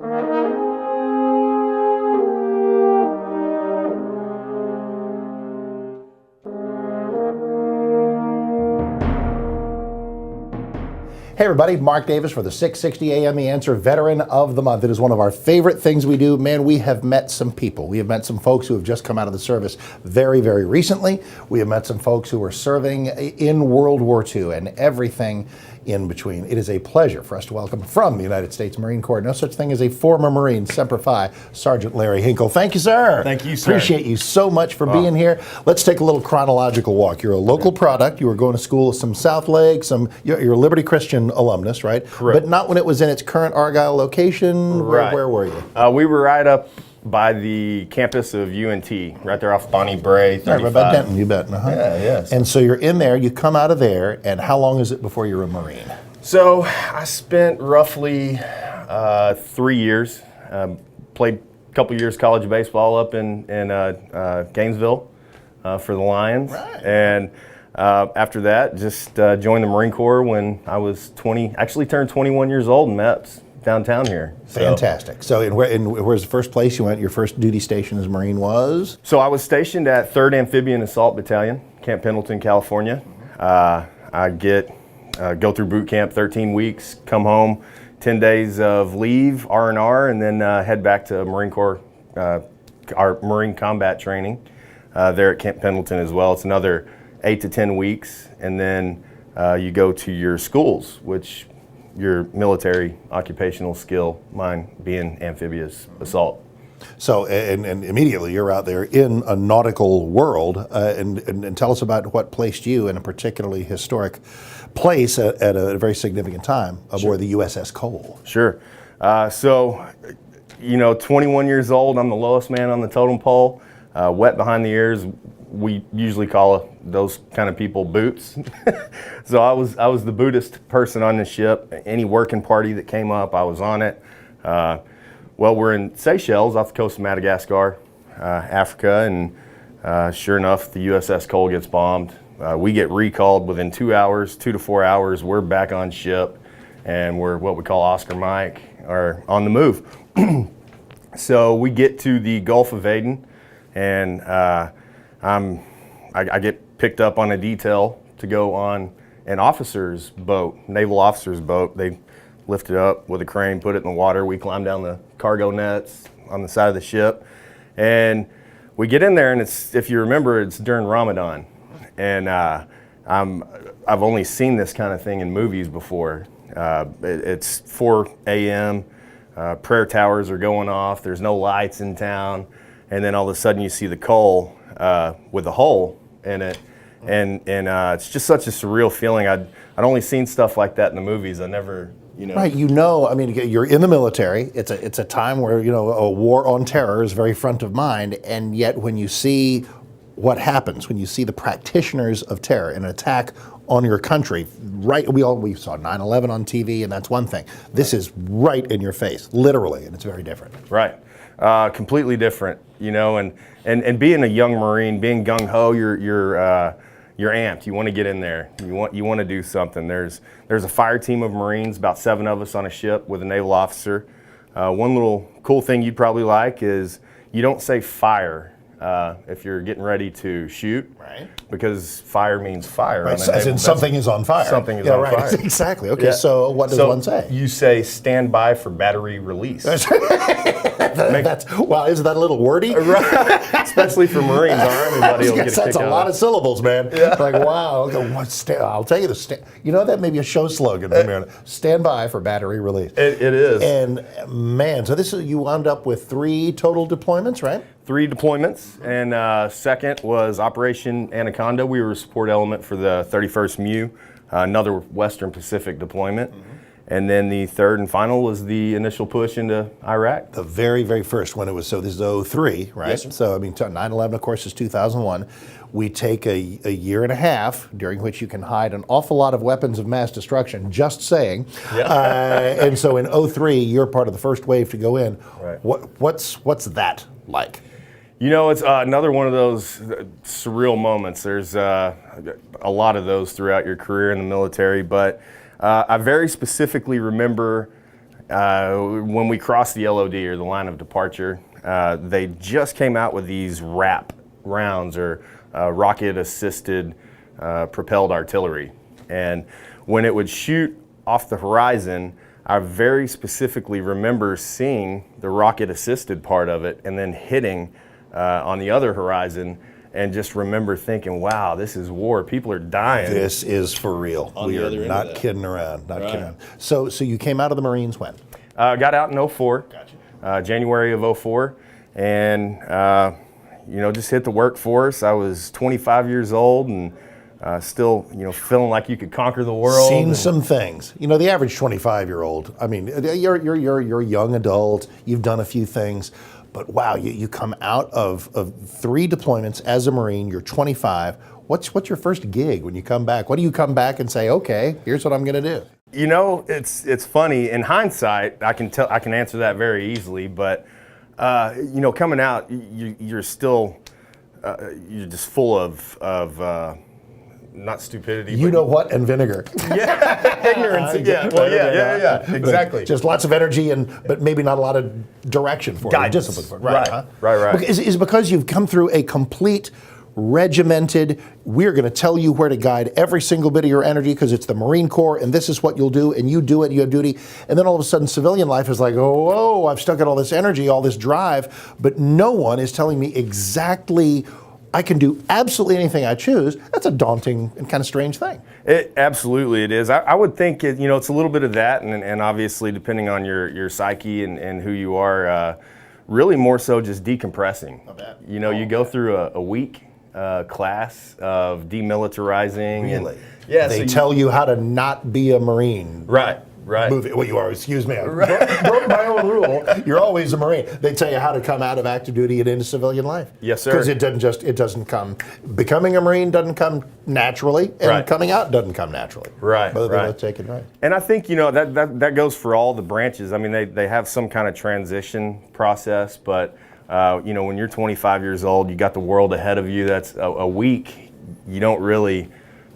Hey everybody, Mark Davis for the 660 AM The Answer Veteran of the Month. It is one of our favorite things we do. Man, we have met some people. We have met some folks who have just come out of the service very, very recently. We have met some folks who were serving in World War II and everything in between. It is a pleasure for us to welcome from the United States Marine Corps, no such thing as a former Marine, Semper Fi, Sergeant Larry Hinkle. Thank you, sir. Thank you, sir. Appreciate you so much for being here. Let's take a little chronological walk. You're a local product. You were going to school, some South Lake, you're a Liberty Christian alumnus, right? Correct. But not when it was in its current Argyle location. Right. Where were you? We were right up by the campus of UNT, right there off Bonnie Bray, 35. Right about Denton, you bet. Yeah, yes. And so you're in there, you come out of there, and how long is it before you're a Marine? So I spent roughly 3 years, played a couple years college baseball up in Gainesville for the Lions. Right. And after that, just joined the Marine Corps when I was 20, actually turned 21 years old in MEPS downtown here. Fantastic. So where's the first place you went, your first duty station as Marine was? So I was stationed at 3rd Amphibian Assault Battalion, Camp Pendleton, California. I go through boot camp 13 weeks, come home, 10 days of leave, R&R, and then head back to Marine Corps, our Marine combat training there at Camp Pendleton as well. It's another 8 to 10 weeks, and then you go to your schools, which your military occupational skill, mine being amphibious assault. So, and immediately you're out there in a nautical world, and tell us about what placed you in a particularly historic place at a very significant time aboard the USS Cole. Sure. So, 21 years old, I'm the lowest man on the totem pole, wet behind the ears. We usually call those kind of people boots. So I was the bootest person on the ship. Any working party that came up, I was on it. Well, we're in Seychelles off the coast of Madagascar, Africa, and sure enough, the USS Cole gets bombed. We get recalled within 2 hours, 2 to 4 hours. We're back on ship, and we're what we call Oscar Mike, or on the move. So we get to the Gulf of Aden, and I get picked up on a detail to go on an officer's boat, naval officer's boat. They lift it up with a crane, put it in the water. We climb down the cargo nets on the side of the ship, and we get in there, and if you remember, it's during Ramadan, and I've only seen this kind of thing in movies before. It's 4 a.m., prayer towers are going off, there's no lights in town, and then all of a sudden you see the Cole with a hole in it, and it's just such a surreal feeling. I'd only seen stuff like that in the movies. I never, Right, I mean, you're in the military. It's a time where, a war on terror is very front of mind, and yet when you see what happens, when you see the practitioners of terror, an attack on your country, right, we saw 9/11 on TV, and that's one thing. This is right in your face, literally, and it's very different. Right, completely different, and being a young Marine, being gung-ho, you're amped. You want to get in there. You want to do something. There's a fire team of Marines, about 7 of us on a ship with a naval officer. One little cool thing you'd probably like is you don't say fire if you're getting ready to shoot, right? Because fire means fire. Right, as in something is on fire. Something is on fire. Exactly. Okay, Yeah. so what does one say? You say stand by for battery release. Wow, isn't that a little wordy? Right. Especially for Marines, everybody will get a kick That's a out lot of of syllables, man. Yeah. Like, wow. Okay, I'll tell you that may be a show slogan. Stand by for battery release. It is. And man, so you wound up with 3 total deployments, right? 3 deployments, and second was Operation Anaconda. We were a support element for the 31st MU, another Western Pacific deployment. Mm-hmm. And then the third and final was the initial push into Iraq. The very, very first one. So this is 03, right? Yes, sir. So, 9/11, of course, is 2001. We take a year and a half during which you can hide an awful lot of weapons of mass destruction, just saying. Yeah. And so in 03, you're part of the first wave to go in. Right. What's that like? It's another one of those surreal moments. There's a lot of those throughout your career in the military, but I very specifically remember when we crossed the LOD, or the line of departure, they just came out with these RAP rounds, or rocket-assisted propelled artillery. And when it would shoot off the horizon, I very specifically remember seeing the rocket-assisted part of it and then hitting on the other horizon, and just remember thinking, wow, this is war. People are dying. This is for real. We are not kidding around. Not kidding around. So you came out of the Marines when? Got out in '04. Gotcha. January of '04. And, just hit the workforce. I was 25 years old and still, feeling like you could conquer the world. Seen some things. The average 25-year-old, I mean, you're a young adult. You've done a few things. But wow, you come out of 3 deployments as a Marine. You're 25. What's your first gig when you come back? What do you come back and say? Okay, here's what I'm going to do. It's funny. In hindsight, I can answer that very easily. But coming out, you're still you're just full of not stupidity. You know what? And vinegar. Yeah, ignorance. Yeah. Exactly. Just lots of energy, but maybe not a lot of direction for it, discipline for it. Right. Huh? Right. Is it because you've come through a complete, regimented, we're going to tell you where to guide every single bit of your energy because it's the Marine Corps, and this is what you'll do, and you do it, you have duty, and then all of a sudden civilian life is like, oh, I've stuck at all this energy, all this drive, but no one is telling me exactly I can do absolutely anything I choose. That's a daunting and kind of strange thing. Absolutely it is. I would think it's a little bit of that, and obviously depending on your psyche and who you are, really more so just decompressing. You go through a week class of demilitarizing. Really? Yeah. They tell you how to not be a Marine. Right. Well, you are, excuse me, I broke my own rule. You're always a Marine. They tell you how to come out of active duty and into civilian life. Yes, sir. Because it doesn't come, becoming a Marine doesn't come naturally, and coming out doesn't come naturally. Right. Both taken right. And I think, that goes for all the branches. I mean, they have some kind of transition process, but, when you're 25 years old, you got the world ahead of you. That's a week. You don't really,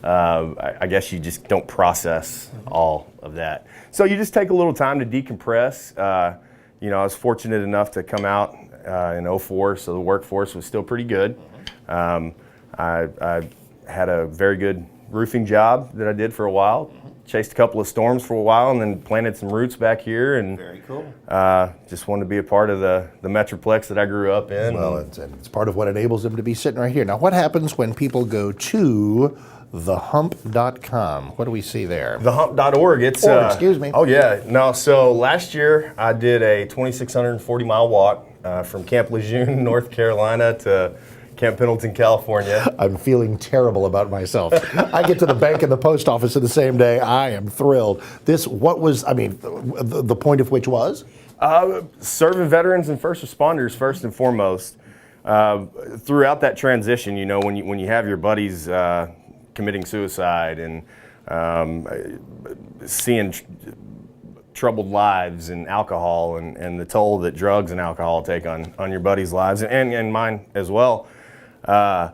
I guess you just don't process all of that. So you just take a little time to decompress. I was fortunate enough to come out in '04, so the workforce was still pretty good. I had a very good roofing job that I did for a while. Chased a couple of storms for a while, and then planted some roots back here. And very cool. Just wanted to be a part of the Metroplex that I grew up in. Well, it's part of what enables them to be sitting right here. Now, what happens when people go to thehump.com? What do we see there? Thehump.org. It's excuse me. Oh yeah. No. So last year I did a 2,640 mile walk from Camp Lejeune, North Carolina, to Camp Pendleton, California. I'm feeling terrible about myself. I get to the bank and the post office in the same day. I am thrilled. The point of which was? Serving veterans and first responders first and foremost. Throughout that transition, when you have your buddies committing suicide and seeing troubled lives and alcohol and the toll that drugs and alcohol take on your buddies' lives and mine as well. I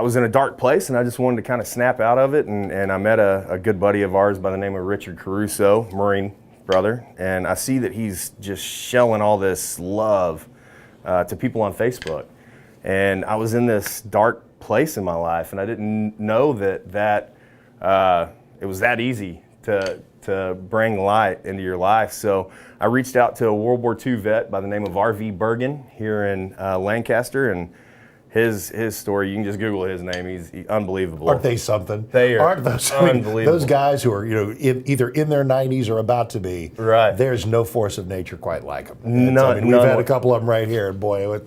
was in a dark place and I just wanted to kind of snap out of it, and I met a good buddy of ours by the name of Richard Caruso, Marine brother, and I see that he's just shelling all this love to people on Facebook. And I was in this dark place in my life, and I didn't know that it was that easy to bring light into your life. So I reached out to a World War II vet by the name of R.V. Bergen here in Lancaster, and his story, you can just Google his name. He's unbelievable. Aren't they something? They are. Aren't those unbelievable. Those guys who are either in their 90s or about to be. Right. There's no force of nature quite like them. None. We've had a couple of them right here, and boy,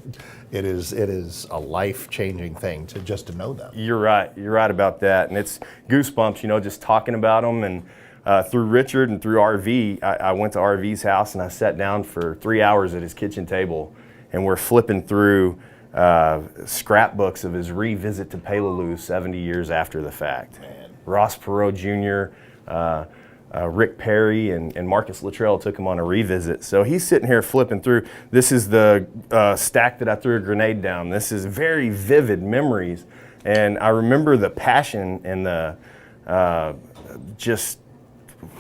it is a life-changing thing to know them. You're right. You're right about that, and it's goosebumps. Just talking about them, and through Richard and through RV, I went to RV's house and I sat down for 3 hours at his kitchen table, and we're flipping through scrapbooks of his revisit to Peleliu 70 years after the fact. Man. Ross Perot Jr., Rick Perry, and Marcus Luttrell took him on a revisit. So he's sitting here flipping through. This is the stack that I threw a grenade down. This is very vivid memories. And I remember the passion and the just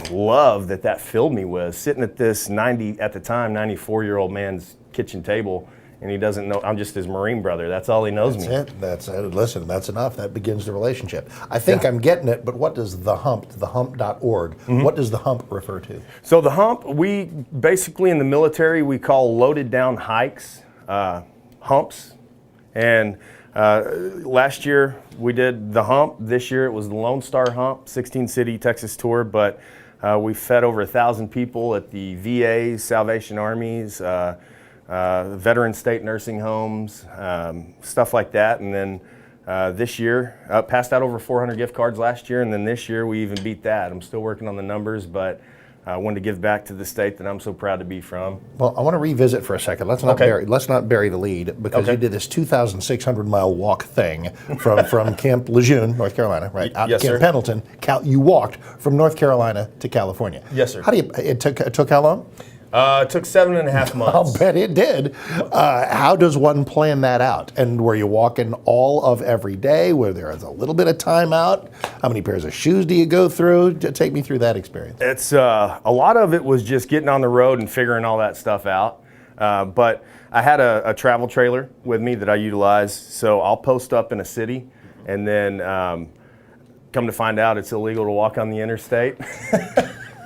love that filled me with, sitting at this 94-year-old man's kitchen table, and he doesn't know I'm just his Marine brother. That's all he knows me. That's it. Listen, that's enough. That begins the relationship. I think I'm getting it, but what does the hump.org, what does the hump refer to? So the hump, we basically in the military, we call loaded down hikes humps. And last year we did the hump. This year it was the Lone Star Hump, 16 city Texas tour, but we fed over 1,000 people at the VAs, Salvation Armies, veteran state nursing homes, stuff like that. And then this year, passed out over 400 gift cards last year, and then this year we even beat that. I'm still working on the numbers, but I wanted to give back to the state that I'm so proud to be from. Well, I want to revisit for a second. Let's not bury the lead, because you did this 2,600-mile walk thing from Camp Lejeune, North Carolina, right, out to Camp Pendleton. You walked from North Carolina to California. Yes, sir. It took how long? It took 7.5 months. I'll bet it did. How does one plan that out? And were you walking all of every day, where there is a little bit of time out? How many pairs of shoes do you go through? Take me through that experience. It's a lot of it was just getting on the road and figuring all that stuff out. But I had a travel trailer with me that I utilize, so I'll post up in a city, and then come to find out it's illegal to walk on the interstate.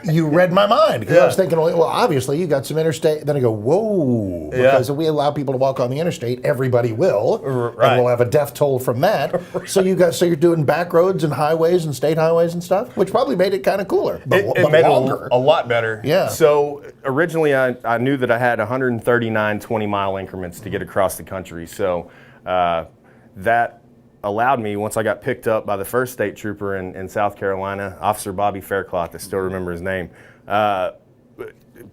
You read my mind, because I was thinking, well, obviously you got some interstate. Then I go, whoa, because if we allow people to walk on the interstate, everybody will, and we'll have a death toll from that. So you're doing back roads and highways and state highways and stuff, which probably made it kind of cooler, but it made longer. it a lot better. Yeah. So originally I knew that I had 139 20-mile increments to get across the country. So that allowed me, once I got picked up by the first state trooper in South Carolina, Officer Bobby Faircloth, I still remember his name,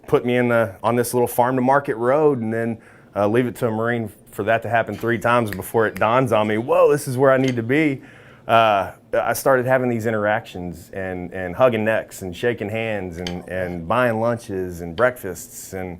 put me on this little farm to market road, and then leave it to a Marine for that to happen 3 times before it dawns on me, whoa, this is where I need to be. I started having these interactions and hugging necks and shaking hands and buying lunches and breakfasts, and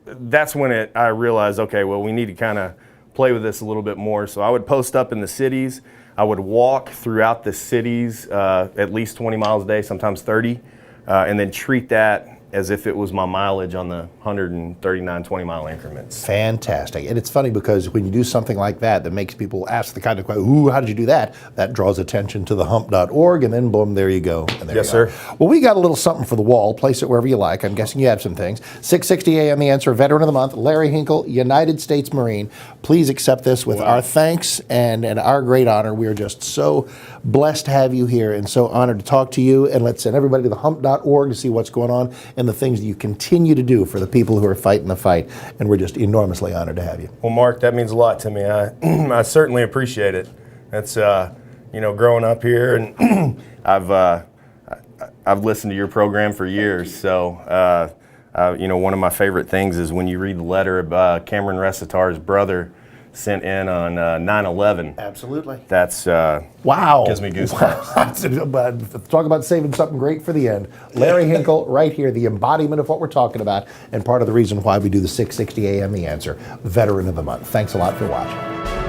that's when I realized, okay, well, we need to kind of play with this a little bit more. So I would post up in the cities. I would walk throughout the cities at least 20 miles a day, sometimes 30, and then treat that as if it was my mileage on the 139 20-mile increments. Fantastic. And it's funny, because when you do something like that makes people ask the kind of question, ooh, how did you do that? That draws attention to the hump.org, and then boom, there you go. And there yes, you go. sir. Well, we got a little something for the wall. Place it wherever you like. I'm guessing you have some things. 660 AM The Answer, Veteran of the Month, Larry Hinkle, United States Marine. Please accept this with our thanks and our great honor. We are just so blessed to have you here, and so honored to talk to you. And let's send everybody to the hump.org to see what's going on and the things that you continue to do for the people who are fighting the fight. And we're just enormously honored to have you. Well, Mark, that means a lot to me. I certainly appreciate it. That's growing up here, and I've listened to your program for years. So one of my favorite things is when you read the letter Cameron Resitar's brother sent in on 9/11. Absolutely. That's wow. Gives me goosebumps. But talk about saving something great for the end. Larry Hinkle, right here, the embodiment of what we're talking about, and part of the reason why we do the 660 AM The Answer, Veteran of the Month. Thanks a lot for watching.